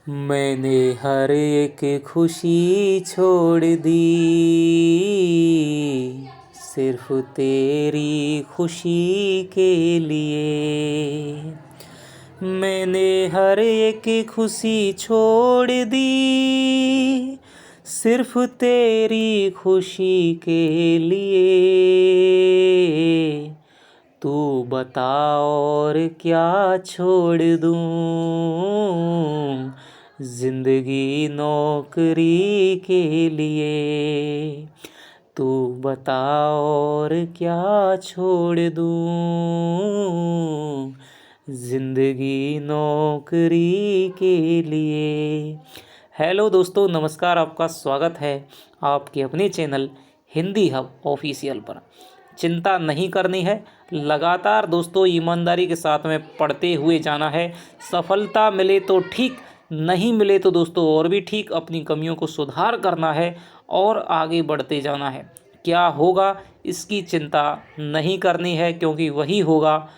मैंने हर एक खुशी छोड़ दी, सिर्फ तेरी खुशी के लिए। मैंने हर एक खुशी छोड़ दी, सिर्फ तेरी खुशी के लिए। तू बता और क्या छोड़ दूँ, जिंदगी नौकरी के लिए। तू बता और क्या छोड़ दूँ, जिंदगी नौकरी के लिए। हेलो दोस्तों, नमस्कार। आपका स्वागत है आपके अपने चैनल हिंदी हब ऑफिशियल पर। चिंता नहीं करनी है, लगातार दोस्तों ईमानदारी के साथ में पढ़ते हुए जाना है। सफलता मिले तो ठीक, नहीं मिले तो दोस्तों और भी ठीक। अपनी कमियों को सुधार करना है और आगे बढ़ते जाना है। क्या होगा इसकी चिंता नहीं करनी है, क्योंकि वही होगा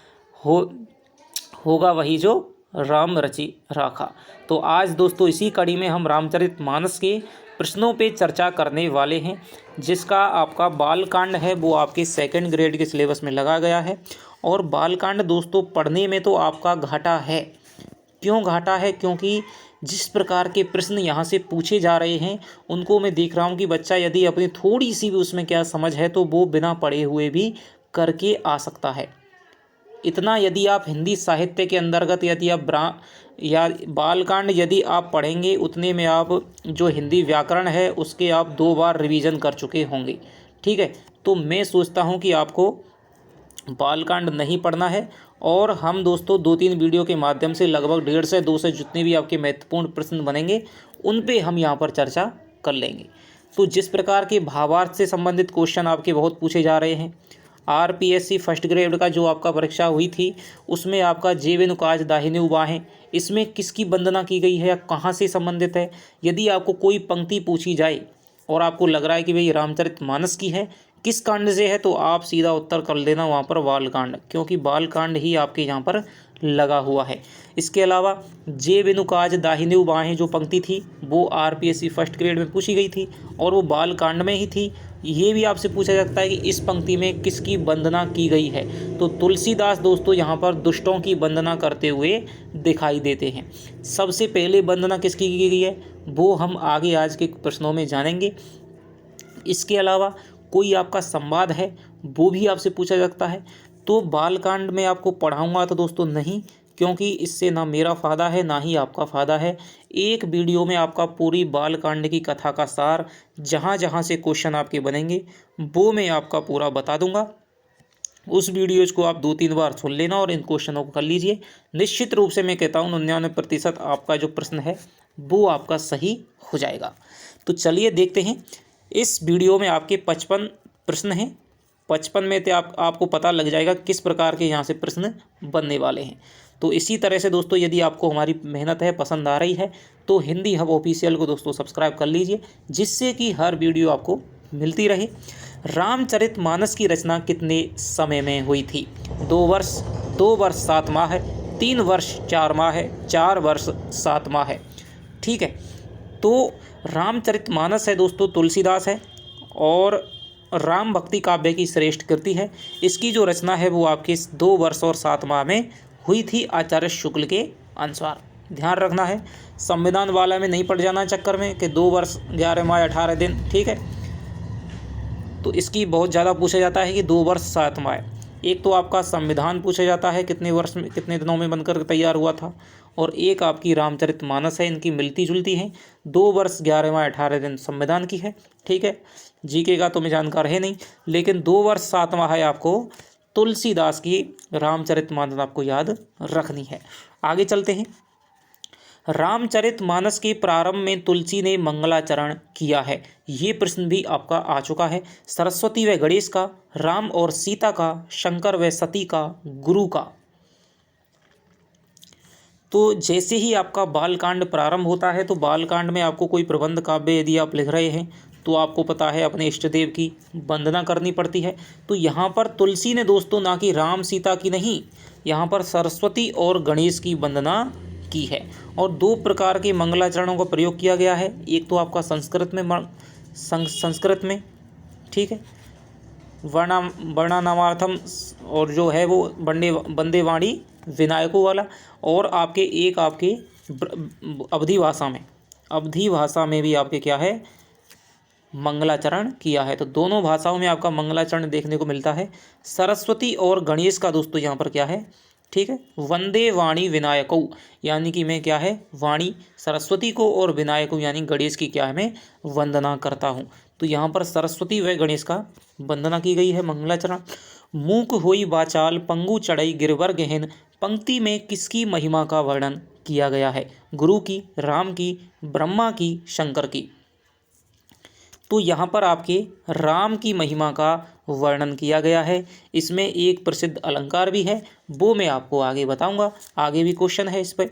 वही जो राम रचि राखा। तो आज दोस्तों इसी कड़ी में हम रामचरितमानस के प्रश्नों पे चर्चा करने वाले हैं, जिसका आपका बालकांड है वो आपके सेकंड ग्रेड के सिलेबस में लगा गया है। और बालकांड दोस्तों पढ़ने में तो आपका घाटा है। क्यों घाटा है? क्योंकि जिस प्रकार के प्रश्न यहाँ से पूछे जा रहे हैं उनको मैं देख रहा हूँ कि बच्चा यदि अपनी थोड़ी सी भी उसमें क्या समझ है तो वो बिना पढ़े हुए भी करके आ सकता है। इतना यदि आप हिंदी साहित्य के अंतर्गत यदि आप या बालकांड यदि आप पढ़ेंगे, उतने में आप जो हिंदी व्याकरण है उसके आप 2 बार रिवीजन कर चुके होंगे। ठीक है, तो मैं सोचता हूँ कि आपको बालकांड नहीं पढ़ना है। और हम दोस्तों 2-3 वीडियो के माध्यम से लगभग 1.5 से 2 से जितने भी आपके महत्वपूर्ण प्रश्न बनेंगे उन पे हम यहाँ पर चर्चा कर लेंगे। तो जिस प्रकार के भावार्थ से संबंधित क्वेश्चन आपके बहुत पूछे जा रहे हैं, आरपीएससी फर्स्ट ग्रेड का जो आपका परीक्षा हुई थी उसमें आपका जे बिनु काज दाहिने बाहें, इसमें किसकी वंदना की गई है या कहाँ से संबंधित है। यदि आपको कोई पंक्ति पूछी जाए और आपको लग रहा है कि भाई रामचरितमानस की है, किस कांड से है, तो आप सीधा उत्तर कर लेना वहाँ पर बालकांड, क्योंकि बालकांड ही आपके यहाँ पर लगा हुआ है। इसके अलावा जे बिनु काज दाहिने बाहें जो पंक्ति थी वो आरपीएससी फर्स्ट ग्रेड में पूछी गई थी और वो बालकांड में ही थी। ये भी आपसे पूछा जाता है कि इस पंक्ति में किसकी वंदना की गई है, तो तुलसीदास दोस्तों यहाँ पर दुष्टों की वंदना करते हुए दिखाई देते हैं। सबसे पहले वंदना किसकी की गई है वो हम आगे आज के प्रश्नों में जानेंगे। इसके अलावा कोई आपका संवाद है वो भी आपसे पूछा जाता है। तो बालकांड में आपको पढ़ाऊंगा तो दोस्तों नहीं, क्योंकि इससे ना मेरा फ़ायदा है ना ही आपका फ़ायदा है। एक वीडियो में आपका पूरी बालकांड की कथा का सार, जहाँ जहाँ से क्वेश्चन आपके बनेंगे वो मैं आपका पूरा बता दूंगा। उस वीडियोज़ को आप 2-3 बार सुन लेना और इन क्वेश्चनों को कर लीजिए। निश्चित रूप से मैं कहता हूँ 99% आपका जो प्रश्न है वो आपका सही हो जाएगा। तो चलिए देखते हैं। इस वीडियो में आपके 55 प्रश्न हैं। 55 में तो आपको पता लग जाएगा किस प्रकार के यहाँ से प्रश्न बनने वाले हैं। तो इसी तरह से दोस्तों यदि आपको हमारी मेहनत है पसंद आ रही है तो हिंदी हब ऑफिशियल को दोस्तों सब्सक्राइब कर लीजिए, जिससे कि हर वीडियो आपको मिलती रहे। रामचरितमानस की रचना कितने समय में हुई थी? 2 वर्ष, 2 वर्ष 7 माह है, 3 वर्ष 4 माह है, 4 वर्ष 7 माह है। ठीक है, तो रामचरितमानस है दोस्तों तुलसीदास है और राम भक्ति काव्य की श्रेष्ठ कृति है। इसकी जो रचना है वो आपके 2 वर्ष और 7 माह में हुई थी आचार्य शुक्ल के अनुसार। ध्यान रखना है, संविधान वाला में नहीं पड़ जाना चक्कर में कि 2 वर्ष 11 माह 18 दिन। ठीक है, तो इसकी बहुत ज़्यादा पूछा जाता है कि 2 वर्ष 7 माह। एक तो आपका संविधान पूछा जाता है कितने वर्ष में कितने दिनों में बनकर तैयार हुआ था, और एक आपकी रामचरितमानस है। इनकी मिलती जुलती हैं। 2 वर्ष 11 माह 18 दिन संविधान की है। ठीक है, जीके का तो मैं जानकार है नहीं, लेकिन 2 वर्ष 7 माह है आपको तुलसीदास की रामचरितमानस आपको याद रखनी है। आगे चलते हैं। रामचरितमानस के प्रारंभ में तुलसी ने मंगलाचरण किया है, ये प्रश्न भी आपका आ चुका है। सरस्वती व गणेश का, राम और सीता का, शंकर व सती का, गुरु का। तो जैसे ही आपका बालकांड प्रारंभ होता है तो बालकांड में आपको कोई प्रबंध काव्य यदि आप लिख रहे हैं तो आपको पता है अपने इष्ट देव की वंदना करनी पड़ती है। तो यहाँ पर तुलसी ने दोस्तों ना कि राम सीता की नहीं, यहाँ पर सरस्वती और गणेश की वंदना की है। और दो प्रकार के मंगलाचरणों का प्रयोग किया गया है। एक तो आपका संस्कृत में, ठीक है, वर्णानामार्थम, और जो है वो वंदे वाणी विनायकों वाला, और आपके एक आपके अवधी भाषा में भी आपके क्या है, मंगलाचरण किया है। तो दोनों भाषाओं में आपका मंगलाचरण देखने को मिलता है। सरस्वती और गणेश का दोस्तों यहाँ पर क्या है, ठीक है, वंदे वाणी विनायको, यानी कि मैं क्या है, वाणी सरस्वती को और विनायको यानी गणेश की क्या है, मैं वंदना करता हूँ। तो यहाँ पर सरस्वती व गणेश का वंदना की गई है, मंगलाचरण। मूक होई वाचाल पंगु चढ़ई गिरवर गहन, पंक्ति में किसकी महिमा का वर्णन किया गया है? गुरु की, राम की, ब्रह्मा की, शंकर की। तो यहाँ पर आपके राम की महिमा का वर्णन किया गया है। इसमें एक प्रसिद्ध अलंकार भी है, वो मैं आपको आगे बताऊंगा, आगे भी क्वेश्चन है इस पर।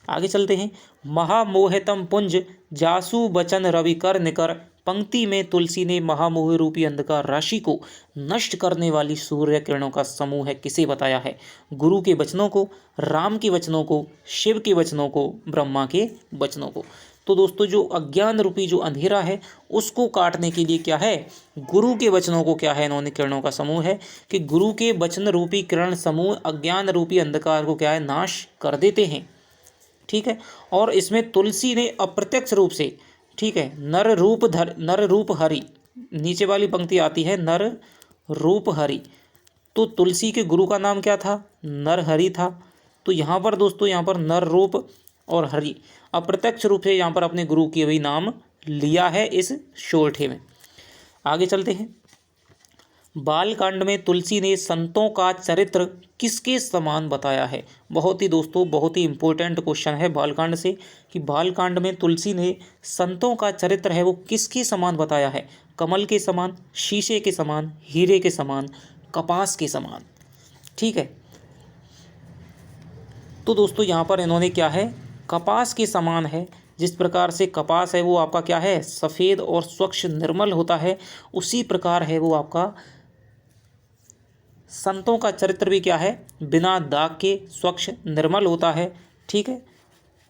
आगे चलते हैं। महामोहितम पुंज जासु बचन रवि कर निकर, पंक्ति में तुलसी ने महामोह रूपी अंधकार राशि को नष्ट करने वाली सूर्य किरणों का समूह है, किसे बताया है? गुरु के वचनों को, राम के वचनों को, शिव के वचनों को, ब्रह्मा के वचनों को। तो दोस्तों जो अज्ञान रूपी जो अंधेरा है उसको काटने के लिए क्या है, गुरु के वचनों को क्या है, इन्होंने किरणों का समूह है कि गुरु के वचन रूपी किरण समूह अज्ञान रूपी अंधकार को क्या है, नाश कर देते हैं, ठीक है। और इसमें तुलसी ने अप्रत्यक्ष रूप से, ठीक है, नर रूप हरि, नीचे वाली पंक्ति आती है नर रूप हरि, तो तुलसी के गुरु का नाम क्या था, नरहरि था। तो यहाँ पर दोस्तों, यहाँ पर नर रूप और हरि अप्रत्यक्ष रूप से यहाँ पर अपने गुरु की भी नाम लिया है इस शोरठे में। आगे चलते हैं। बालकांड में तुलसी ने संतों का चरित्र किसके समान बताया है? बहुत ही दोस्तों, बहुत ही इंपॉर्टेंट क्वेश्चन है बालकांड से, कि बालकांड में तुलसी ने संतों का चरित्र है वो किसके समान बताया है? कमल के समान, शीशे के समान, हीरे के समान, कपास के समान, ठीक है। तो दोस्तों यहाँ पर इन्होंने क्या है, कपास के समान है। जिस प्रकार से कपास है वो आपका क्या है, सफ़ेद और स्वच्छ निर्मल होता है, उसी प्रकार है वो आपका संतों का चरित्र भी क्या है, बिना दाग के स्वच्छ निर्मल होता है, ठीक है।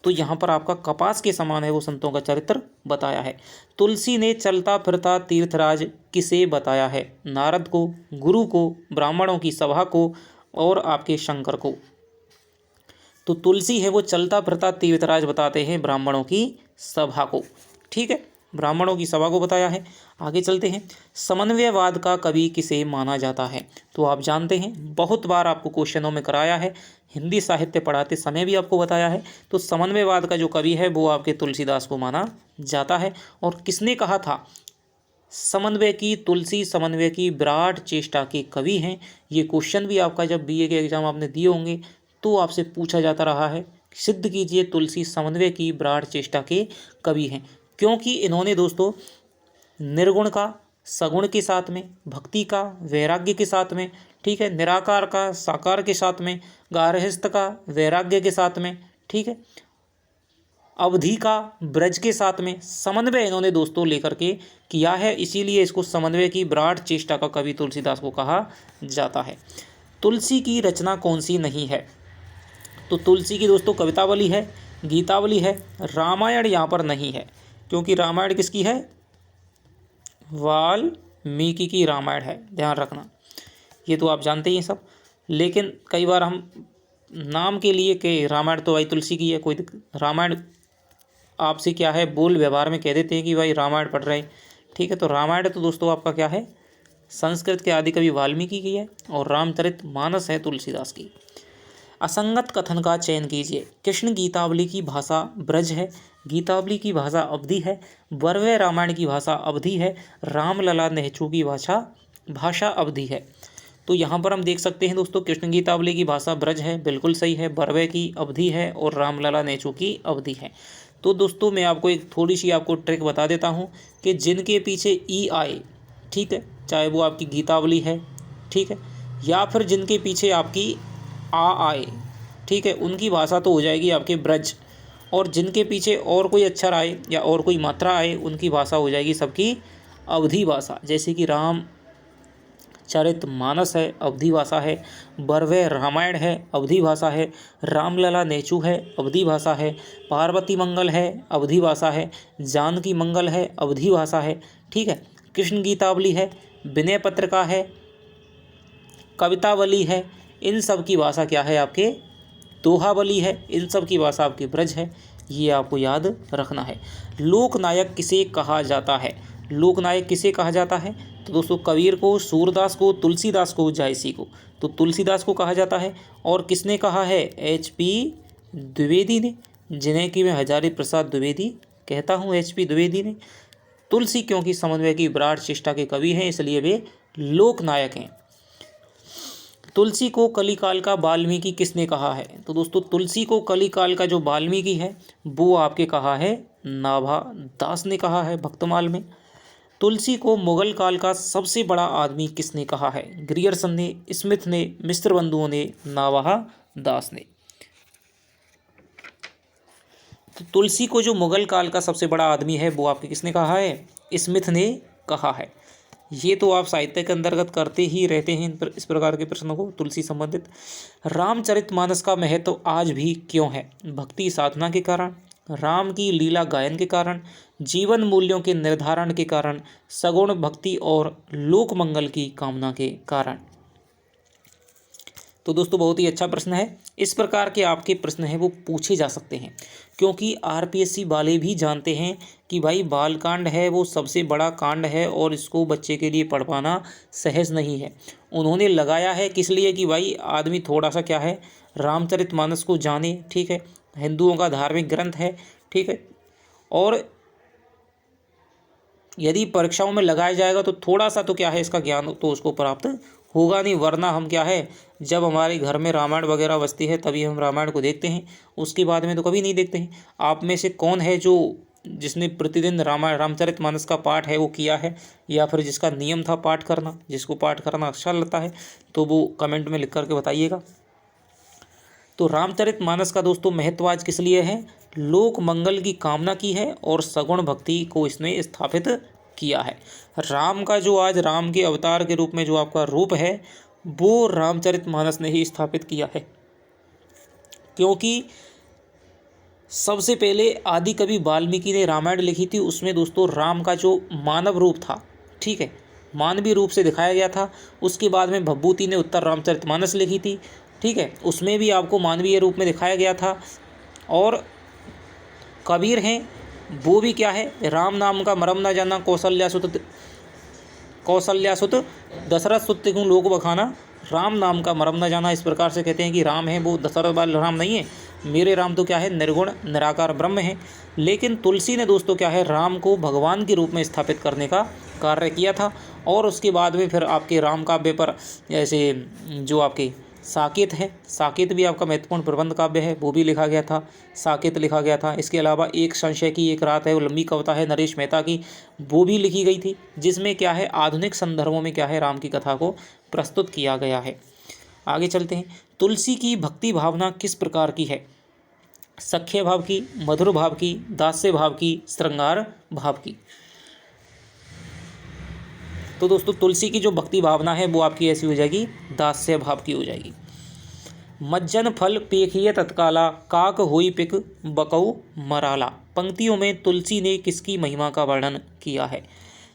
तो यहाँ पर आपका कपास के समान है वो संतों का चरित्र बताया है। तुलसी ने चलता फिरता तीर्थराज किसे बताया है? नारद को, गुरु को, ब्राह्मणों की सभा को, और आपके शंकर को। तो तुलसी है वो चलता फिरता तीर्थराज बताते हैं ब्राह्मणों की सभा को, ठीक है, ब्राह्मणों की सभा को बताया है। आगे चलते हैं। समन्वयवाद का कवि किसे माना जाता है? तो आप जानते हैं, बहुत बार आपको क्वेश्चनों में कराया है, हिंदी साहित्य पढ़ाते समय भी आपको बताया है। तो समन्वयवाद का जो कवि है वो आपके तुलसीदास को माना जाता है। और किसने कहा था? समन्वय की तुलसी समन्वय की विराट चेष्टा के कवि हैं। ये क्वेश्चन भी आपका जब बीए के एग्जाम आपने दिए होंगे तो आपसे पूछा जाता रहा है, सिद्ध कीजिए तुलसी समन्वय की विराट चेष्टा के कवि हैं। क्योंकि इन्होंने दोस्तों निर्गुण का सगुण के साथ में, भक्ति का वैराग्य के साथ में, ठीक है, निराकार का साकार के साथ में, गार्हस्थ्य का वैराग्य के साथ में, ठीक है, अवधि का ब्रज के साथ में समन्वय इन्होंने दोस्तों लेकर के किया है। इसीलिए इसको समन्वय की विराट चेष्टा का कवि तुलसीदास को कहा जाता है। तुलसी की रचना कौन सी नहीं है? तो तुलसी की दोस्तों कवितावली है, गीतावली है, रामायण यहाँ पर नहीं है, क्योंकि रामायण किसकी है? वाल्मीकि की रामायण है, ध्यान रखना, ये तो आप जानते ही हैं सब। लेकिन कई बार हम नाम के लिए कि रामायण तो भाई तुलसी की है, कोई रामायण आपसे क्या है, बोल व्यवहार में कह देते हैं कि भाई रामायण पढ़ रहे हैं, ठीक है। तो रामायण तो दोस्तों आपका क्या है, संस्कृत के आदि कवि वाल्मीकि की है, और रामचरितमानस है तुलसीदास की। असंगत कथन का चयन कीजिए। कृष्ण गीतावली की भाषा ब्रज है, गीतावली की भाषा अवधि है, वर्वे रामायण की भाषा अवधि है, रामलला नेचू की भाषा अवधि है। तो यहाँ पर हम देख सकते हैं दोस्तों, कृष्ण गीतावली की भाषा ब्रज है, बिल्कुल सही है, वर्वे की अवधि है, और रामलला नेचू की अवधि है। तो दोस्तों मैं आपको एक थोड़ी सी आपको ट्रिक बता देता हूँ कि जिनके पीछे ई आए, ठीक है, चाहे वो आपकी गीतावली है, ठीक है, या फिर जिनके पीछे आपकी आ आए, ठीक है, उनकी भाषा तो हो जाएगी आपके ब्रज, और जिनके पीछे और कोई अक्षर आए या और कोई मात्रा आए उनकी भाषा हो जाएगी सबकी अवधि भाषा। जैसे कि राम रामचरितमानस है, अवधी भाषा है। बरवे रामायण है, अवधी भाषा है। रामलला नेचू है, अवधी भाषा है। पार्वती मंगल है, अवधी भाषा है। जानकी मंगल है, अवधी भाषा है। ठीक है। कृष्ण गीतावली है, विनय पत्रिका है, कवितावली है। इन सब की भाषा क्या है आपके दोहावली है। इन सब की भाषा आपकी ब्रज है। ये आपको याद रखना है। लोकनायक किसे कहा जाता है? लोकनायक किसे कहा जाता है? तो दोस्तों कबीर को, सूरदास को, तुलसीदास को, जायसी को। तो तुलसीदास को कहा जाता है। और किसने कहा है? HP द्विवेदी ने, जिन्हें कि मैं हजारी प्रसाद द्विवेदी कहता हूँ, HP द्विवेदी ने। तुलसी क्योंकि समन्वय की विराट चेष्टा के कवि हैं, इसलिए वे लोकनायक हैं। तुलसी को कलिकाल का वाल्मीकि किसने कहा है? तो दोस्तों तुलसी को कलिकाल का जो वाल्मीकि है वो आपके कहा है नाभा दास ने कहा है भक्तमाल में। तुलसी को मुगल काल का सबसे बड़ा आदमी किसने कहा है? ग्रियर्सन ने, स्मिथ ने, मिस्र बंधुओं ने, नाभा दास ने। तो तुलसी को जो मुगल काल का सबसे बड़ा आदमी है वो आपके किसने कहा है? स्मिथ ने कहा है। ये तो आप साहित्य के अंतर्गत करते ही रहते हैं इस प्रकार के प्रश्नों को तुलसी संबंधित। रामचरितमानस का महत्व आज भी क्यों है? भक्ति साधना के कारण, राम की लीला गायन के कारण, जीवन मूल्यों के निर्धारण के कारण, सगुण भक्ति और लोक मंगल की कामना के कारण। तो दोस्तों बहुत ही अच्छा प्रश्न है। इस प्रकार के आपके प्रश्न हैं वो पूछे जा सकते हैं, क्योंकि RPSC वाले भी जानते हैं कि भाई बालकांड है वो सबसे बड़ा कांड है और इसको बच्चे के लिए पढ़ पाना सहज नहीं है। उन्होंने लगाया है किस लिए कि भाई आदमी थोड़ा सा क्या है रामचरितमानस को जाने। ठीक है। हिंदुओं का धार्मिक ग्रंथ है। ठीक है। और यदि परीक्षाओं में लगाया जाएगा तो थोड़ा सा तो क्या है इसका ज्ञान तो उसको प्राप्त होगा नहीं, वरना हम क्या है जब हमारे घर में रामायण वगैरह बजती है तभी हम रामायण को देखते हैं, उसके बाद में तो कभी नहीं देखते हैं। आप में से कौन है जो जिसने प्रतिदिन रामचरितमानस का पाठ है वो किया है, या फिर जिसका नियम था पाठ करना, जिसको पाठ करना अच्छा लगता है तो वो कमेंट में लिख करके बताइएगा। तो रामचरितमानस का दोस्तों महत्व आज किस लिए है? लोक मंगल की कामना की है और सगुण भक्ति को इसने स्थापित किया है। राम का जो आज राम के अवतार के रूप में जो आपका रूप है वो रामचरितमानस ने ही स्थापित किया है, क्योंकि सबसे पहले आदि कवि वाल्मीकि ने रामायण लिखी थी। उसमें दोस्तों राम का जो मानव रूप था, ठीक है, मानवीय रूप से दिखाया गया था। उसके बाद में भभूति ने उत्तर रामचरितमानस लिखी थी। ठीक है। उसमें भी आपको मानवीय रूप में दिखाया गया था। और कबीर हैं वो भी क्या है, राम नाम का मरम न जाना कौशल्या सुत दशरथ सुत क्यों लोक बखाना, राम नाम का मरम न जाना। इस प्रकार से कहते हैं कि राम है वो दशरथ वाले राम नहीं है, मेरे राम तो क्या है निर्गुण निराकार ब्रह्म है। लेकिन तुलसी ने दोस्तों क्या है राम को भगवान के रूप में स्थापित करने का कार्य किया था। और उसके बाद में फिर आपके राम काव्य पर जैसे जो आपके साकेत है, साकेत भी आपका महत्वपूर्ण प्रबंध काव्य है, वो भी लिखा गया था, साकेत लिखा गया था। इसके अलावा एक संशय की एक रात है, वो लंबी कविता है नरेश मेहता की, वो भी लिखी गई थी, जिसमें क्या है आधुनिक संदर्भों में क्या है राम की कथा को प्रस्तुत किया गया है। आगे चलते हैं। तुलसी की भक्ति भावना किस प्रकार की है? सख्य भाव की, मधुर भाव की, दास्य भाव की, श्रृंगार भाव की। तो दोस्तों तुलसी की जो भक्ति भावना है वो आपकी ऐसी हो जाएगी दास्य भाव की हो जाएगी। मज्जन फल पेखिए तत्काला, काक होई पिक बकऊ मराला। पंक्तियों में तुलसी ने किसकी महिमा का वर्णन किया है?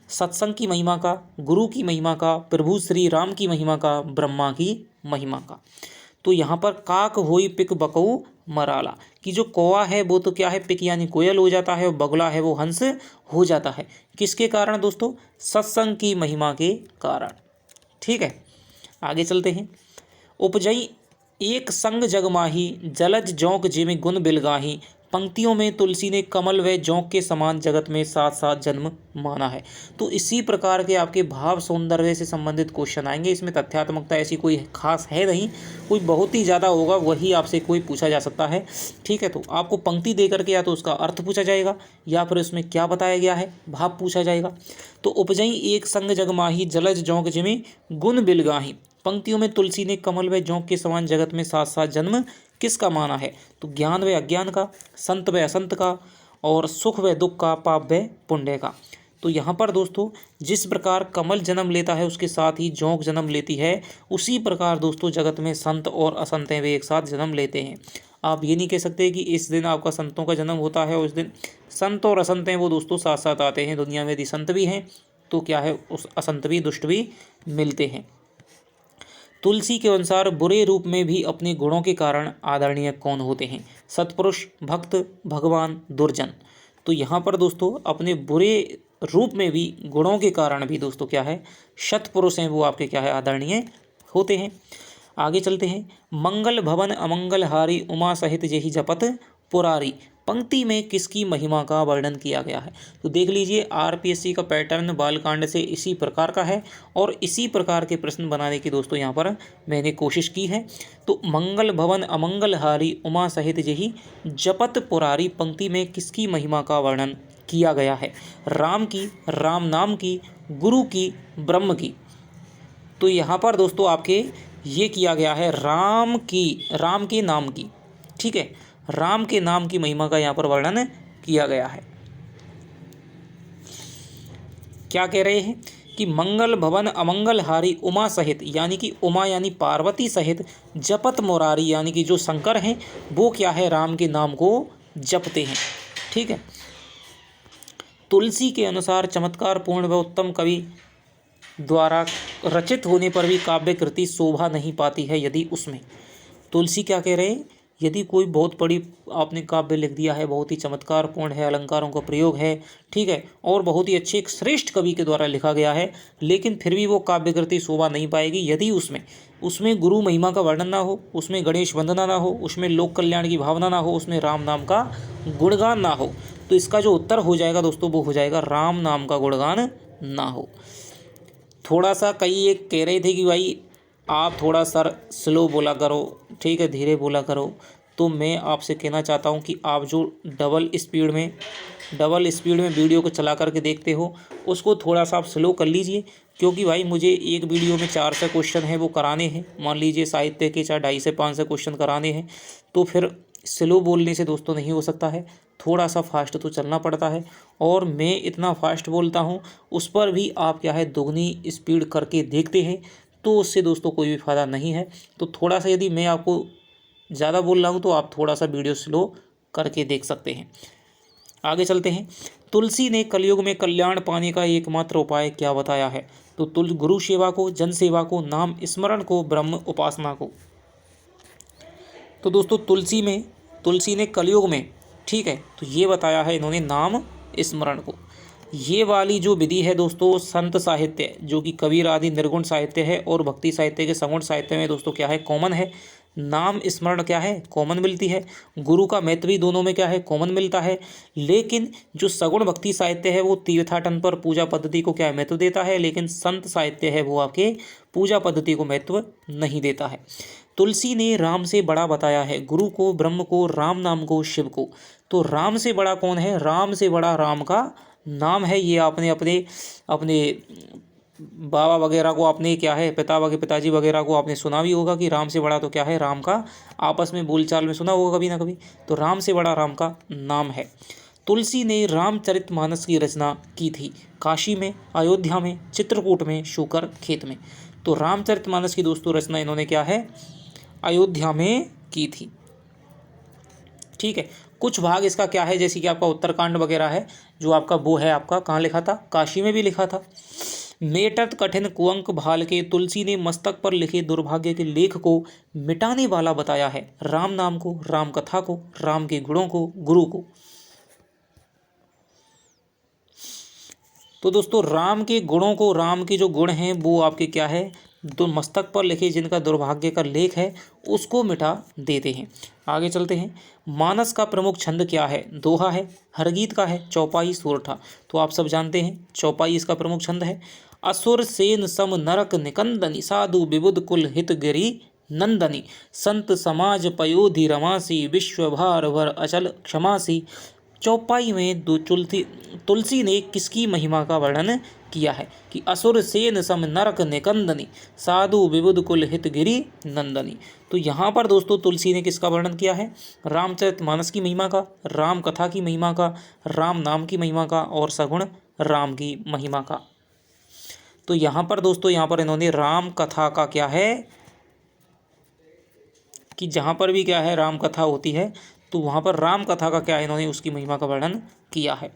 सत्संग की महिमा का, गुरु की महिमा का, प्रभु श्री राम की महिमा का, ब्रह्मा की महिमा का। तो यहाँ पर काक होई पिक बकऊ मराला कि जो कौवा है वो तो क्या है पिक यानी कोयल हो जाता है, और बगुला है वो हंस हो जाता है। किसके कारण दोस्तों? सत्संग की महिमा के कारण। ठीक है। आगे चलते हैं। उपजई एक संग जगमाही, जलज जौक जिमि गुण बिलगाही। पंक्तियों में तुलसी ने कमल व जौक के समान जगत में साथ साथ जन्म माना है। तो इसी प्रकार के आपके भाव सौंदर्य से संबंधित क्वेश्चन आएंगे। इसमें तथ्यात्मकता ऐसी कोई खास है नहीं, कोई बहुत ही ज़्यादा होगा वही आपसे कोई पूछा जा सकता है। ठीक है। तो आपको पंक्ति दे करके या तो उसका अर्थ पूछा जाएगा या फिर उसमें क्या बताया गया है भाव पूछा जाएगा। तो उपजई एक संग जगमाही, जलज जौक जिमि गुण बिलगाही। पंक्तियों में तुलसी ने कमल व जौक के समान जगत में साथ साथ जन्म किसका माना है? तो ज्ञान व अज्ञान का, संत व असंत का, और सुख व दुख का, पाप व पुण्य का। तो यहाँ पर दोस्तों जिस प्रकार कमल जन्म लेता है उसके साथ ही जोंक जन्म लेती है, उसी प्रकार दोस्तों जगत में संत और असंत हैं वे एक साथ जन्म लेते हैं। आप ये नहीं कह सकते कि इस दिन आपका संतों का जन्म होता है और उस दिन संत और असंत हैं वो दोस्तों साथ साथ आते हैं। दुनिया में यदि संत भी हैं तो क्या है उस असंत भी दुष्ट भी मिलते हैं। तुलसी के अनुसार बुरे रूप में भी अपने गुणों के कारण आदरणीय कौन होते हैं? सत्पुरुष, भक्त, भगवान, दुर्जन। तो यहाँ पर दोस्तों अपने बुरे रूप में भी गुणों के कारण भी दोस्तों क्या है सत्पुरुष हैं वो आपके क्या है आदरणीय होते हैं। आगे चलते हैं। मंगल भवन अमंगल हारी उमा सहित जेहि जपत पुरारी, पंक्ति में किसकी महिमा का वर्णन किया गया है? तो देख लीजिए आरपीएससी का पैटर्न बालकांड से इसी प्रकार का है और इसी प्रकार के प्रश्न बनाने की दोस्तों यहाँ पर मैंने कोशिश की है। तो मंगल भवन अमंगल हारी उमा सहित जेहि जपत पुरारी, पंक्ति में किसकी महिमा का वर्णन किया गया है? राम की, राम नाम की, गुरु की, ब्रह्म की। तो यहाँ पर दोस्तों आपके ये किया गया है राम के नाम की। ठीक है, राम के नाम की महिमा का यहाँ पर वर्णन किया गया है। क्या कह रहे हैं कि मंगल भवन अमंगल हारी उमा सहित, यानी कि उमा यानी पार्वती सहित, जपत मुरारी यानी कि जो शंकर हैं वो क्या है राम के नाम को जपते हैं। ठीक है, तुलसी के अनुसार चमत्कार पूर्ण व उत्तम कवि द्वारा रचित होने पर भी काव्य कृति शोभा नहीं पाती है यदि उसमें। तुलसी क्या कह रहे हैं, यदि कोई बहुत बड़ी आपने काव्य लिख दिया है, बहुत ही चमत्कार पूर्ण है, अलंकारों का प्रयोग है, ठीक है, और बहुत ही अच्छे एक श्रेष्ठ कवि के द्वारा लिखा गया है, लेकिन फिर भी वो काव्य कृति शोभा नहीं पाएगी यदि उसमें गुरु महिमा का वर्णन ना हो, उसमें गणेश वंदना ना हो, उसमें लोक कल्याण की भावना ना हो, उसमें राम नाम का गुणगान ना हो। तो इसका जो उत्तर हो जाएगा दोस्तों वो हो जाएगा राम नाम का गुणगान ना हो। थोड़ा सा कई एक कह रहे थे कि भाई आप थोड़ा सर स्लो बोला करो, ठीक है, धीरे बोला करो। तो मैं आपसे कहना चाहता हूं कि आप जो डबल स्पीड में वीडियो को चला करके देखते हो उसको थोड़ा सा आप स्लो कर लीजिए, क्योंकि भाई मुझे एक वीडियो में 400 क्वेश्चन है वो कराने हैं। मान लीजिए साहित्य के 250 से 500 क्वेश्चन कराने हैं, तो फिर स्लो बोलने से दोस्तों नहीं हो सकता है, थोड़ा सा फास्ट तो चलना पड़ता है। और मैं इतना फास्ट बोलता हूँ उस पर भी आप क्या है दुगनी स्पीड करके देखते हैं, तो उससे दोस्तों कोई भी फ़ायदा नहीं है। तो थोड़ा सा यदि मैं आपको ज़्यादा बोल रहा हूँ तो आप थोड़ा सा वीडियो स्लो करके देख सकते हैं। आगे चलते हैं। तुलसी ने कलयुग में कल्याण पाने का एकमात्र उपाय क्या बताया है? तो गुरु सेवा को, जन सेवा को, नाम स्मरण को, ब्रह्म उपासना को। तो दोस्तों तुलसी ने कलयुग में, ठीक है, तो ये बताया है इन्होंने नाम स्मरण को। ये वाली जो विधि है दोस्तों संत साहित्य जो कि कबीर आदि निर्गुण साहित्य है और भक्ति साहित्य के सगुण साहित्य में दोस्तों क्या है कॉमन है। नाम स्मरण क्या है कॉमन मिलती है, गुरु का महत्व भी दोनों में क्या है कॉमन मिलता है। लेकिन जो सगुण भक्ति साहित्य है वो तीर्थाटन पर पूजा पद्धति को क्या है महत्व देता है, लेकिन संत साहित्य है वो आपके पूजा पद्धति को महत्व नहीं देता है। तुलसी ने राम से बड़ा बताया है गुरु को, ब्रह्म को, राम नाम को, शिव को। तो राम से बड़ा कौन है? राम से बड़ा राम का नाम है। ये आपने अपने बाबा वगैरह को, आपने क्या है पिताजी वगैरह को आपने सुना भी होगा कि राम से बड़ा तो क्या है राम का, आपस में बोलचाल में सुना होगा कभी ना कभी। तो राम से बड़ा राम का नाम है। तुलसी ने रामचरितमानस की रचना की थी काशी में, अयोध्या में, चित्रकूट में, शूकर खेत में। तो रामचरितमानस की दोस्तों रचना इन्होंने क्या है अयोध्या में की थी। ठीक है, कुछ भाग इसका क्या है जैसे कि आपका उत्तरकांड वगैरह है जो आपका वो है आपका कहाँ लिखा था, काशी में भी लिखा था। मेटत कठिन कुअंक भाल के तुलसी ने मस्तक पर लिखे दुर्भाग्य के लेख को मिटाने वाला बताया है राम नाम को, राम कथा को, राम के गुणों को, गुरु को। तो दोस्तों राम के गुणों को, राम के जो गुण हैं वो आपके क्या है तो मस्तक पर लिखे जिनका दुर्भाग्य का लेख है उसको मिटा देते हैं। आगे चलते हैं। मानस का प्रमुख छंद क्या है? दोहा है, हरगीत का है, चौपाई, सोरठा। तो आप सब जानते हैं चौपाई इसका प्रमुख छंद है। असुर सेन सम नरक निकंदनी, साधु विबुध कुल हित गिरी नंदनी, संत समाज पयोधि रमासी, विश्व भार भर अचल क्षमासी। चौपाई में तुलसी ने किसकी महिमा का वर्णन किया है कि असुर सेन सम नरक निकंदनी, साधु विबुध कुल हित गिरी नंदनी। तो यहाँ पर दोस्तों तुलसी ने किसका वर्णन किया है? रामचरितमानस की महिमा का, राम कथा की महिमा का, राम नाम की महिमा का और सगुण राम की महिमा का। तो यहाँ पर दोस्तों, यहाँ पर इन्होंने राम कथा का क्या है कि जहाँ पर भी क्या है राम कथा होती है तो वहाँ पर राम कथा का क्या है, इन्होंने उसकी महिमा का वर्णन किया है।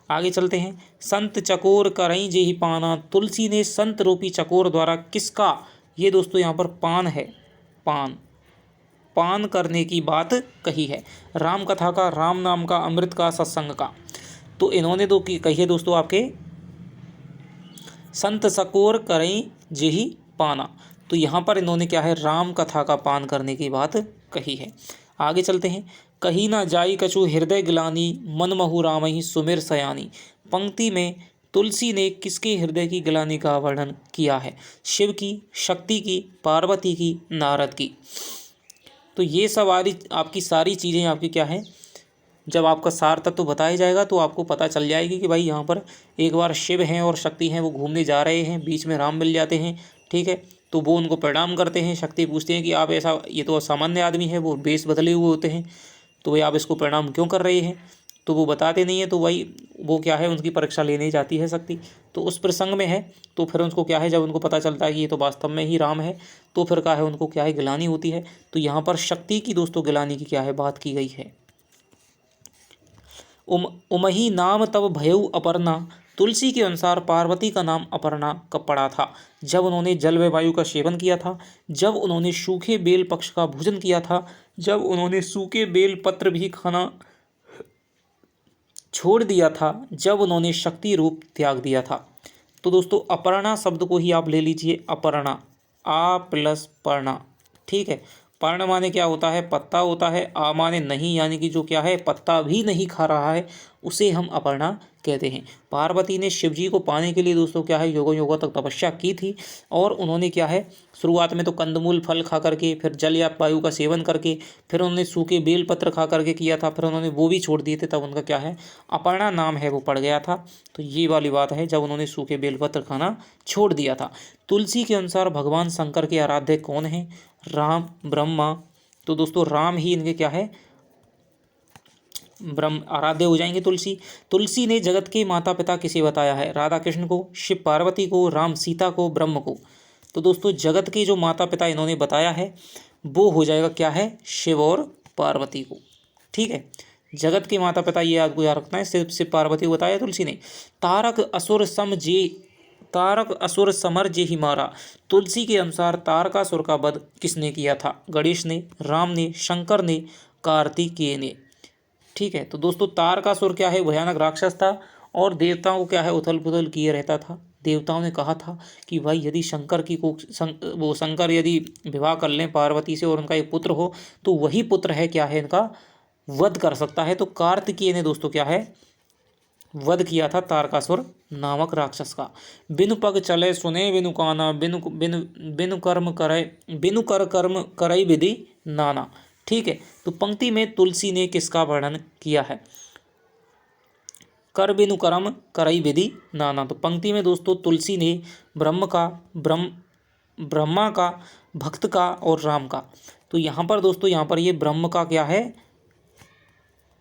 आगे चलते हैं। संत चकोर करई जेहि पाना, तुलसी ने संत रूपी चकोर द्वारा किसका, ये दोस्तों यहाँ पर पान है, पान करने की बात कही है। राम कथा का, राम नाम का, अमृत का, सत्संग का। तो इन्होंने तो कही है दोस्तों आपके संत चकोर करई जेहि पाना, तो यहाँ पर इन्होंने क्या है राम कथा का पान करने की बात कही है। आगे चलते हैं। कही ना जाई कछु हृदय गिलानी, मन महु रामहि सुमिर सयानी। पंक्ति में तुलसी ने किसके हृदय की गिलानी का वर्णन किया है? शिव की, शक्ति की, पार्वती की, नारद की। तो ये सवारी आपकी सारी चीज़ें आपकी क्या है, जब आपका सार तत्व बताया जाएगा तो आपको पता चल जाएगी कि भाई यहाँ पर एक बार शिव हैं और शक्ति हैं, वो घूमने जा रहे हैं, बीच में राम मिल जाते हैं, ठीक है। तो वो उनको प्रणाम करते हैं। शक्ति पूछते हैं कि आप ऐसा, ये तो सामान्य आदमी है, वो बेस बदले हुए होते हैं, तो भाई आप इसको प्रणाम क्यों कर रहे हैं? तो वो बताते नहीं है, तो भाई वो क्या है उनकी परीक्षा लेने जाती है शक्ति। तो उस प्रसंग में है, तो फिर उनको क्या है, जब उनको पता चलता है कि ये तो वास्तव में ही राम है, तो फिर क्या है उनको क्या है गिलानी होती है। तो यहाँ पर शक्ति की दोस्तों गिलानी की क्या है बात की गई है। उमही नाम तब भयउ अपर्णा, तुलसी के अनुसार पार्वती का नाम अपर्णा का पड़ा था जब उन्होंने जल व वायु का सेवन किया था, जब उन्होंने सूखे बेल पक्ष का भोजन किया था, जब उन्होंने सूखे बेल पत्र भी खाना छोड़ दिया था, जब उन्होंने शक्ति रूप त्याग दिया था। तो दोस्तों अपर्णा शब्द को ही आप ले लीजिए, अपर्णा, आ प्लस पर्णा, ठीक है। पर्ण माने क्या होता है, पत्ता होता है। आ माने नहीं, यानी कि जो क्या है पत्ता भी नहीं खा रहा है, उसे हम अपर्णा कहते हैं। पार्वती ने शिवजी को पाने के लिए दोस्तों क्या है योगों योगों तक तपस्या की थी, और उन्होंने क्या है शुरुआत में तो कंदमूल फल खा करके, फिर जल या वायु का सेवन करके, फिर उन्होंने सूखे बेल पत्र खा करके किया था, फिर उन्होंने वो भी छोड़ दिए थे, तब उनका क्या है अपर्णा नाम है वो पड़ गया था। तो ये वाली बात है, जब उन्होंने सूखे बेल पत्र खाना छोड़ दिया था। तुलसी के अनुसार भगवान शंकर के आराध्य कौन है? राम, ब्रह्मा। तो दोस्तों राम ही इनके क्या है ब्रह्म आराध्य हो जाएंगे। तुलसी ने जगत के माता पिता किसे बताया है? राधा कृष्ण को, शिव पार्वती को, राम सीता को, ब्रह्म को। तो दोस्तों जगत के जो माता पिता इन्होंने बताया है वो हो जाएगा क्या है शिव और पार्वती को, ठीक है। जगत के माता पिता ये आपको याद रखना है, शिव पार्वती को बताया तुलसी ने। तारक असुर समर जे ही मारा, तुलसी के अनुसार तारकासुर का वध किसने किया था? गणेश ने, राम ने, शंकर ने, कार्तिकेय ने, ठीक है। तो दोस्तों तारकासुर क्या है भयानक राक्षस था, और देवताओं को क्या है उथल पुथल किए रहता था। देवताओं ने कहा था कि भाई यदि शंकर यदि विवाह कर लें पार्वती से और उनका एक पुत्र हो, तो वही पुत्र है क्या है इनका वध कर सकता है। तो कार्तिकेय ने दोस्तों क्या है वध किया था तारकासुर नामक राक्षस का। बिनु पग चले सुने बिनु काना, बिनु बिनु बिनु कर्म करे, बिनु कर कर्म करई विधि नाना, ठीक है। तो पंक्ति में तुलसी ने किसका वर्णन किया है? कर बिनु कर्म करई विधि नाना। तो पंक्ति में दोस्तों तुलसी ने ब्रह्मा का, भक्त का और राम का। तो यहाँ पर दोस्तों यहाँ पर ये ब्रह्म का क्या है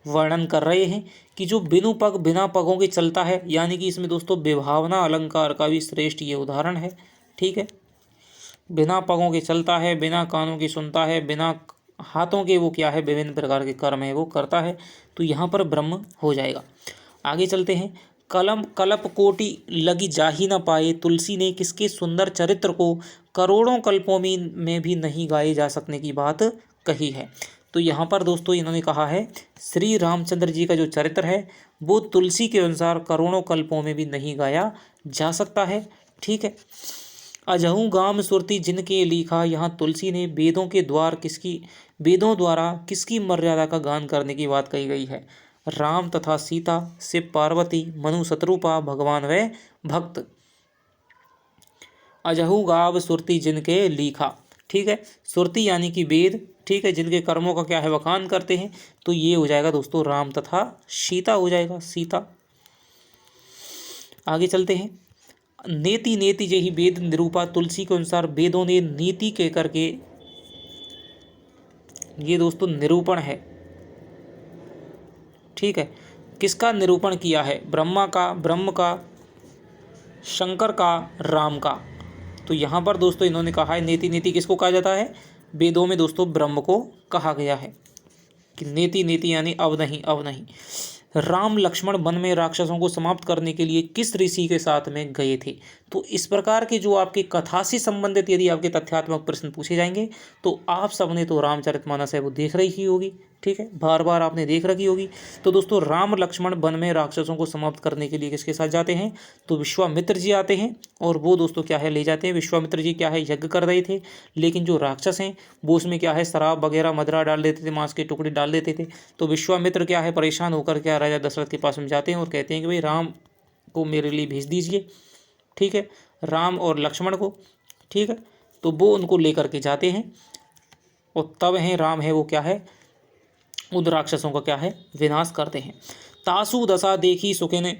वर्णन कर रहे हैं कि जो बिनु पग बिना पगों के चलता है, यानी कि इसमें दोस्तों विभावना अलंकार का भी श्रेष्ठ ये उदाहरण है, ठीक है। बिना पगों के चलता है, बिना कानों के सुनता है, बिना हाथों के वो क्या है विभिन्न प्रकार के कर्म है वो करता है। तो यहाँ पर ब्रह्म हो जाएगा। आगे चलते हैं। कलप कोटि लगी जाही न पाए, तुलसी ने किसके सुंदर चरित्र को करोड़ों कल्पों में भी नहीं गाए जा सकने की बात कही है? तो यहाँ पर दोस्तों इन्होंने कहा है श्री रामचंद्र जी का जो चरित्र है वो तुलसी के अनुसार करोड़ों कल्पों में भी नहीं गाया जा सकता है, ठीक है। अजहू गाम सुरती जिनके लिखा, यहाँ तुलसी ने वेदों द्वारा किसकी मर्यादा का गान करने की बात कही गई है? राम तथा सीता, शिव पार्वती, मनु शत्रुपा, भगवान व भक्त। अजहू गाव सुरती जिनके लिखा, ठीक है। सुरती यानी कि वेद, ठीक है, जिनके कर्मों का क्या है बखान करते हैं। तो ये हो जाएगा दोस्तों राम तथा सीता हो जाएगा, सीता। आगे चलते हैं। नेति नेति जेहि वेद निरूपा, तुलसी के अनुसार वेदों ने नीति कह करके, ये दोस्तों निरूपण है, ठीक है। किसका निरूपण किया है? ब्रह्म का, शंकर का, राम का। तो यहाँ पर दोस्तों इन्होंने कहा है नेति नेति किसको कहा जाता है, वेदों में दोस्तों ब्रह्म को कहा गया है कि नेति नेति यानी अब नहीं, अब नहीं। राम लक्ष्मण वन में राक्षसों को समाप्त करने के लिए किस ऋषि के साथ में गए थे। तो इस प्रकार के जो आपके कथा से संबंधित यदि आपके तथ्यात्मक प्रश्न पूछे जाएंगे तो आप सबने तो रामचरितमानस है वो देख रही ही होगी, ठीक है, बार बार आपने देख रखी होगी। तो दोस्तों राम लक्ष्मण वन में राक्षसों को समाप्त करने के लिए किसके साथ जाते हैं, तो विश्वामित्र जी आते हैं और वो दोस्तों क्या है ले जाते हैं। विश्वामित्र जी क्या है यज्ञ कर रहे थे, लेकिन जो राक्षस हैं वो उसमें क्या है शराब वगैरह मदरा डाल देते थे, मांस के टुकड़े डाल देते थे। तो विश्वामित्र क्या है परेशान होकर क्या राजा दशरथ के पास में जाते हैं और कहते हैं कि भाई राम को मेरे लिए भेज दीजिए, ठीक है, राम और लक्ष्मण को, ठीक है। तो वो उनको लेकर के जाते हैं और तब है राम है वो क्या है उन राक्षसों का क्या है विनाश करते हैं। तासु दशा देखी सुखिन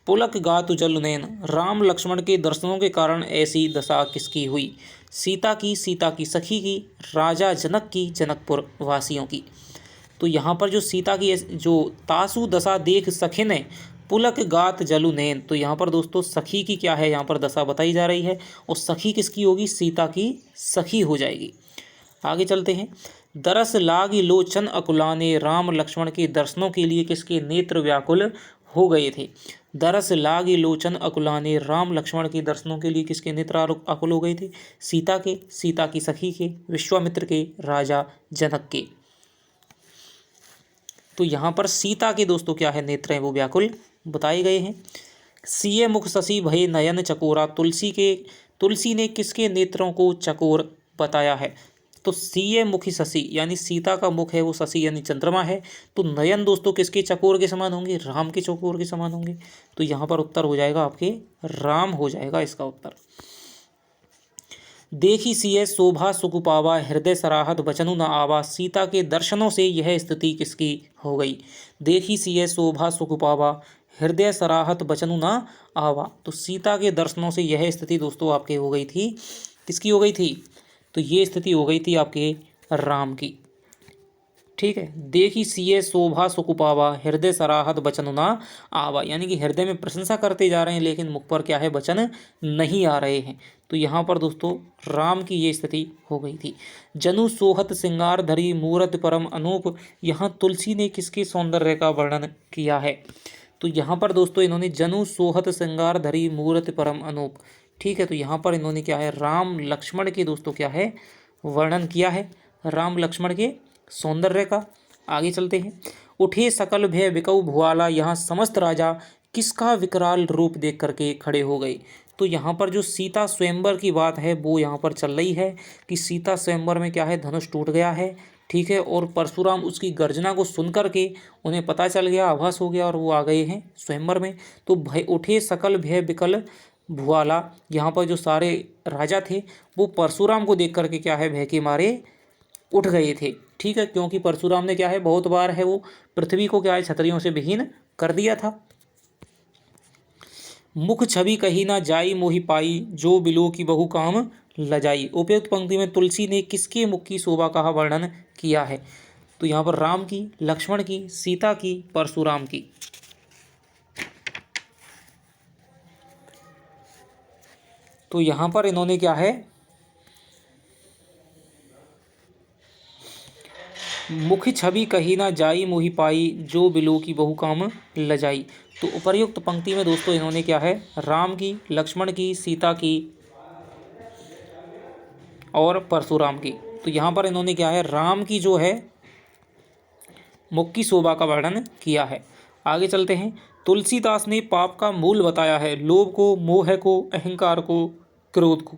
पुलक गातु जल नैन, राम लक्ष्मण के दर्शनों के कारण ऐसी दशा किसकी हुई, सीता की, सीता की सखी की, राजा जनक की, जनकपुर वासियों की। तो यहाँ पर जो सीता की जो तासु दशा देख सखिन है पुलक गात जलु नैन, तो यहाँ पर दोस्तों सखी की क्या है यहाँ पर दशा बताई जा रही है और सखी किसकी होगी, सीता की सखी हो जाएगी। आगे चलते हैं। दरस लागी लोचन अकुलाने, राम लक्ष्मण के दर्शनों के लिए किसके नेत्र व्याकुल हो गए थे। दरस लागी लोचन अकुलाने, राम लक्ष्मण के दर्शनों के लिए किसके नेत्र आकुल हो गए थे, सीता के, सीता की सखी के, विश्वामित्र के, राजा जनक के। तो यहाँ पर सीता के दोस्तों क्या है नेत्र हैं वो व्याकुल बताए गए हैं। सीए मुख शशि भय नयन चकोरा, तुलसी ने किसके नेत्रों को चकोर बताया है। तो सीए मुखी शशि यानी सीता का मुख है वो शशि यानी चंद्रमा है, तो नयन दोस्तों किसके चकोर के समान होंगे, राम के चकोर के समान होंगे। तो यहाँ पर उत्तर हो जाएगा आपके राम हो जाएगा इसका उत्तर। देखी सिय शोभा सुख पावा, हृदय सराहत बचनु न आवा, सीता के दर्शनों से यह स्थिति किसकी हो गई। देखी सिय शोभा सुख पावा, हृदय सराहत बचनु न आवा, तो सीता के दर्शनों से यह स्थिति दोस्तों आपके हो गई थी, किसकी हो गई थी, तो ये स्थिति हो गई थी आपके राम की, ठीक है। देखी सिय शोभा सुख पावा, हृदय सराहत बचन ना आवा, यानी कि हृदय में प्रशंसा करते जा रहे हैं लेकिन मुख पर क्या है वचन नहीं आ रहे हैं। तो यहाँ पर दोस्तों राम की ये स्थिति हो गई थी। जनु सोहत सिंगार धरी मूरत परम अनूप, यहाँ तुलसी ने किसके सौंदर्य का वर्णन किया है। तो यहाँ पर दोस्तों इन्होंने जनु सोहत सिंगार धरी मूरत परम अनूप, ठीक है। तो यहाँ पर इन्होंने क्या है राम लक्ष्मण के दोस्तों क्या है वर्णन किया है, राम लक्ष्मण के सौंदर्य का। आगे चलते हैं। उठे सकल भय बिकऊ भुआला, यहाँ समस्त राजा किसका विकराल रूप देख करके खड़े हो गए। तो यहाँ पर जो सीता स्वयंवर की बात है वो यहाँ पर चल रही है कि सीता स्वयंवर में क्या है धनुष टूट गया है, ठीक है, और परशुराम उसकी गर्जना को सुन करके उन्हें पता चल गया, आभास हो गया और वो आ गए हैं स्वयंवर में। तो भय उठे सकल भय बिकल भुआला, यहाँ पर जो सारे राजा थे वो परशुराम को देख करके क्या है भय के मारे उठ गए थे, ठीक है, क्योंकि परशुराम ने क्या है बहुत बार है वो पृथ्वी को क्या है क्षत्रियों से विहीन कर दिया था। मुख छवि कही ना जाई मोहि पाई, जो बिलो की बहु काम लजाई, उपयुक्त पंक्ति में तुलसी ने किसके मुख की शोभा का वर्णन किया है। तो यहाँ पर राम की, लक्ष्मण की, सीता की, परशुराम की। तो यहाँ पर इन्होंने क्या है मुख छवि कही ना जाई मोहि पाई, जो बिलो की बहु काम लजाई। तो उपर्युक्त पंक्ति में दोस्तों इन्होंने क्या है राम की, लक्ष्मण की, सीता की और परशुराम की। तो यहाँ पर इन्होंने क्या है राम की जो है मुख की शोभा का वर्णन किया है। आगे चलते हैं। तुलसीदास ने पाप का मूल बताया है, लोभ को, मोह को, अहंकार को, क्रोध को।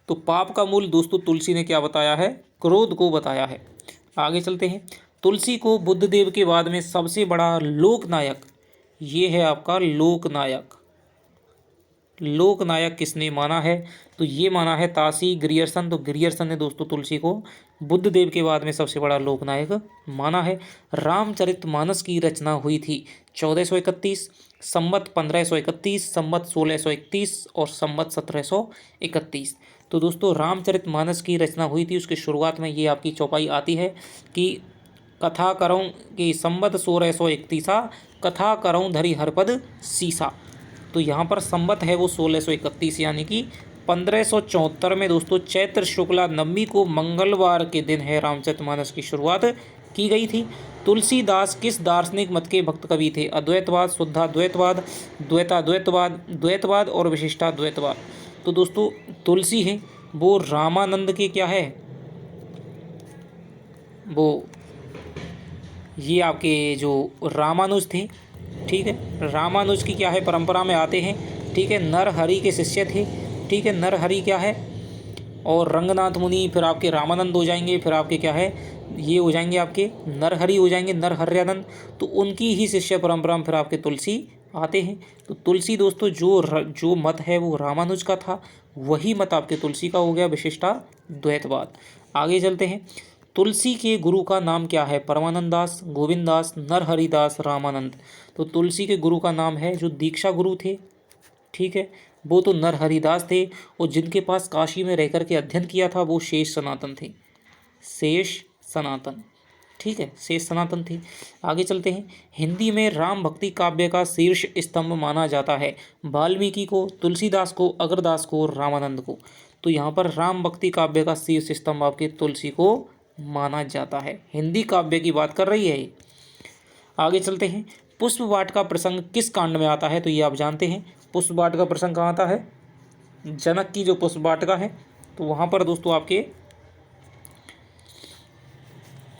तो पाप का मूल दोस्तों तुलसी ने क्या बताया है, क्रोध को बताया है। आगे चलते हैं। तुलसी को बुद्धदेव के बाद में सबसे बड़ा लोकनायक, ये है आपका लोकनायक। लोकनायक किसने माना है, तो ये माना है ताशी ग्रियर्सन। तो ग्रियर्सन ने दोस्तों तुलसी को बुद्धदेव के बाद में सबसे बड़ा लोकनायक माना है। रामचरितमानस की रचना हुई थी 1431, संवत 1531, संवत 1631 और संवत 1731। तो दोस्तों रामचरितमानस की रचना हुई थी, उसकी शुरुआत में ये आपकी चौपाई आती है कि कथा करऊँ कि संवत 1631 कथा करऊँ धरी हरपद सीसा। तो यहाँ पर संवत है वो 1631 यानी कि 1574 में दोस्तों चैत्र शुक्ला नवमी को मंगलवार के दिन है रामचरितमानस की शुरुआत की गई थी। तुलसीदास किस दार्शनिक मत के भक्त कवि थे? अद्वैतवाद, शुद्धाद्वैतवाद, द्वैताद्वैतवाद, द्वैतवाद और विशिष्टाद्वैतवाद। तो दोस्तों तुलसी है वो रामानंद के क्या है, वो ये आपके जो रामानुज थे, ठीक है, रामानुज की क्या है परंपरा में आते हैं, ठीक है, नरहरि के शिष्य थे, ठीक है, नरहरि क्या है और रंगनाथ मुनि, फिर आपके रामानंद हो जाएंगे, फिर आपके क्या है ये हो जाएंगे आपके नरहरि हो जाएंगे, नरहर्यानंद। तो उनकी ही शिष्य परंपरा में फिर आपके तुलसी आते हैं। तो तुलसी दोस्तों जो मत है वो रामानुज का था, वही मत आपके तुलसी का हो गया विशिष्टाद्वैतवाद। आगे चलते हैं। तुलसी के गुरु का नाम क्या है? परमानंद दास, गोविंद दास, नरहरिदास, रामानंद। तो तुलसी के गुरु का नाम है जो दीक्षा गुरु थे, ठीक है, वो तो नरहरिदास थे, और जिनके पास काशी में रहकर के अध्ययन किया था वो शेष सनातन थे, शेष सनातन, ठीक है, शेष सनातन थे। आगे चलते हैं। हिंदी में राम भक्ति काव्य का शीर्ष स्तंभ माना जाता है वाल्मीकि को, तुलसीदास को, अग्रदास को, रामानंद को। तो यहाँ पर राम भक्ति काव्य का शीर्ष स्तंभ आपके तुलसी को माना जाता है। हिंदी काव्य की बात कर रही है ये। आगे चलते हैं। पुष्प वाट का प्रसंग किस कांड में आता है? तो ये आप जानते हैं पुष्प वाट का प्रसंग कहाँ आता है? जनक की जो पुष्प वाटिका है तो वहाँ पर दोस्तों आपके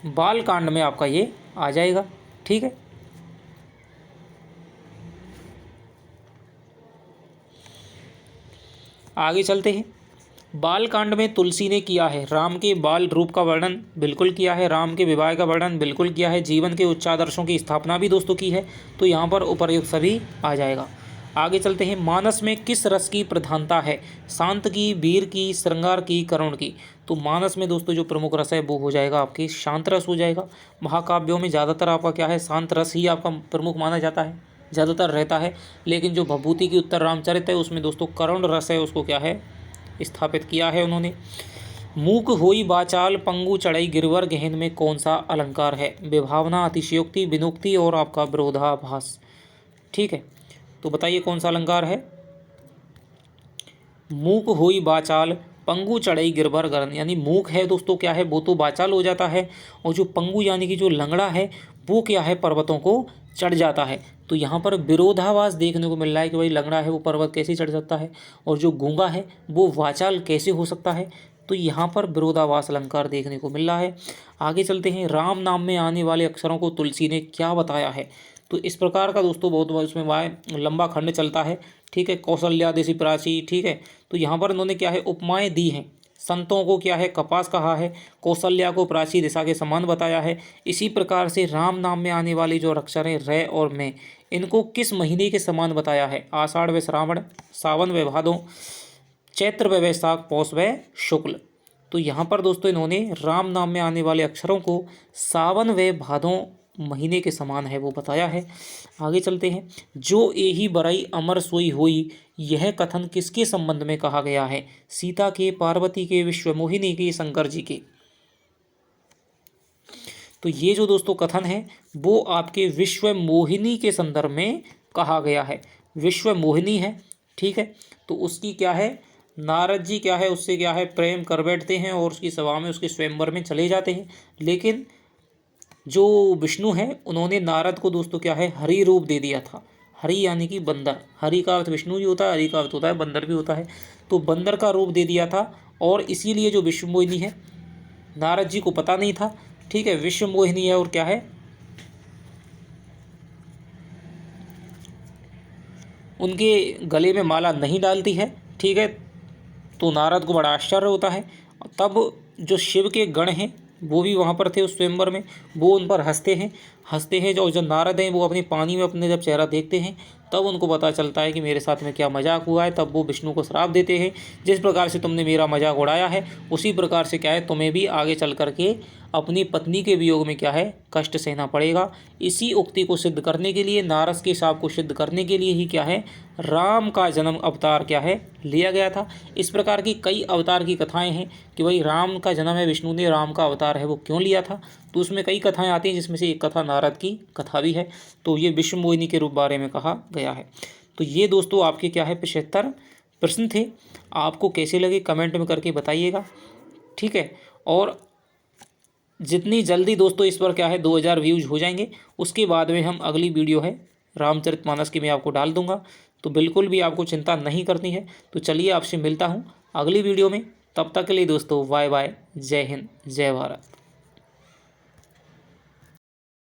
बाल कांड में आपका ये आ जाएगा, ठीक है। आगे चलते हैं। बाल कांड में तुलसी ने किया है राम के बाल रूप का वर्णन, बिल्कुल किया है। राम के विवाह का वर्णन, बिल्कुल किया है। जीवन के उच्चादर्शों की स्थापना भी दोस्तों की है, तो यहाँ पर उपर्युक्त सभी आ जाएगा। आगे चलते हैं। मानस में किस रस की प्रधानता है? शांत की, वीर की, श्रृंगार की, करुण की। तो मानस में दोस्तों जो प्रमुख रस है वो हो जाएगा आपकी शांत रस हो जाएगा। महाकाव्यों में ज़्यादातर आपका क्या है, शांत रस ही आपका प्रमुख माना जाता है, ज़्यादातर रहता है। लेकिन जो भभूति की उत्तर रामचरित है उसमें दोस्तों करुण रस है, उसको क्या है स्थापित किया है उन्होंने। मूक होई बाचाल पंगु चढ़ई गिरवर गहन में कौन सा अलंकार है? विभावना, अतिशयोक्ति, विनुक्ति और आपका विरोधाभास, ठीक है। तो बताइए कौन सा अलंकार है? मूक होई बाचाल पंगु चढ़ई गिरवर गहन, यानी मूक है दोस्तों क्या है वो तो बाचाल हो जाता है, और जो पंगु यानी कि जो लंगड़ा है वो क्या है पर्वतों को चढ़ जाता है। तो यहाँ पर विरोधाभास देखने को मिल रहा है कि भाई लंगड़ा है वो पर्वत कैसे चढ़ सकता है, और जो गूंगा है वो वाचाल कैसे हो सकता है। तो यहाँ पर विरोधाभास अलंकार देखने को मिल रहा है। आगे चलते हैं। राम नाम में आने वाले अक्षरों को तुलसी ने क्या बताया है? तो इस प्रकार का दोस्तों बहुत उसमें लंबा खंड चलता है, ठीक है। कौशल्या देसी प्राची, ठीक है। तो यहाँ पर इन्होंने क्या है उपमाएँ दी हैं। संतों को क्या है कपास कहा है, कौशल्या को प्राची दिशा के समान बताया है। इसी प्रकार से राम नाम में आने वाली जो अक्षर हैं रे और में, इनको किस महीने के समान बताया है? आषाढ़ व श्रावण, सावन व भादों, चैत्र व वैशाख, पौष व शुक्ल। तो यहाँ पर दोस्तों इन्होंने राम नाम में आने वाले अक्षरों को सावन व भादों महीने के समान है वो बताया है। आगे चलते हैं। जो एही बरई अमर सोई होई, यह कथन किसके संबंध में कहा गया है? सीता के, पार्वती के, विश्वमोहिनी के, शंकर जी के। तो ये जो दोस्तों कथन है वो आपके विश्वमोहिनी के संदर्भ में कहा गया है। विश्वमोहिनी है, ठीक है। तो उसकी क्या है नारद जी क्या है उससे क्या है प्रेम कर बैठते हैं और उसकी सभा में उसके स्वयंवर में चले जाते हैं। लेकिन जो विष्णु है उन्होंने नारद को दोस्तों क्या है हरि रूप दे दिया था। हरि यानी कि बंदर, हरि का अर्थ विष्णु भी होता है, हरि का अर्थ होता है बंदर भी होता है। तो बंदर का रूप दे दिया था, और इसीलिए जो विश्वमोहिनी है नारद जी को पता नहीं था, ठीक है। विश्वमोहिनी है और क्या है उनके गले में माला नहीं डालती है, ठीक है। तो नारद को बड़ा आश्चर्य होता है। तब जो शिव के गण हैं वो भी वहाँ पर थे उस स्वयंवर में, वो उन पर हंसते हैं। जो नारद हैं वो अपनी पानी में अपने जब चेहरा देखते हैं तब उनको पता चलता है कि मेरे साथ में क्या मजाक हुआ है। तब वो विष्णु को श्राप देते हैं, जिस प्रकार से तुमने मेरा मजाक उड़ाया है उसी प्रकार से क्या है तुम्हें भी आगे चल करके अपनी पत्नी के वियोग में क्या है कष्ट सहना पड़ेगा। इसी उक्ति को सिद्ध करने के लिए, नारद के शाप को सिद्ध करने के लिए ही क्या है राम का जन्म अवतार क्या है लिया गया था। इस प्रकार की कई अवतार की कथाएं हैं कि भाई राम का जन्म है, विष्णु ने राम का अवतार है वो क्यों लिया था। तो उसमें कई कथाएं आती हैं जिसमें से एक कथा नारद की कथा भी है। तो ये विश्वमोहिनी के रूप बारे में कहा गया है। तो ये दोस्तों आपके क्या है 75 प्रश्न थे। आपको कैसे लगे कमेंट में करके बताइएगा, ठीक है। और जितनी जल्दी दोस्तों इस पर क्या है 2000 व्यूज हो जाएंगे, उसके बाद में हम अगली वीडियो है रामचरितमानस की मैं आपको डाल दूंगा, तो बिल्कुल भी आपको चिंता नहीं करनी है। तो चलिए आपसे मिलता हूँ अगली वीडियो में, तब तक के लिए दोस्तों बाय बाय, जय हिंद, जय भारत।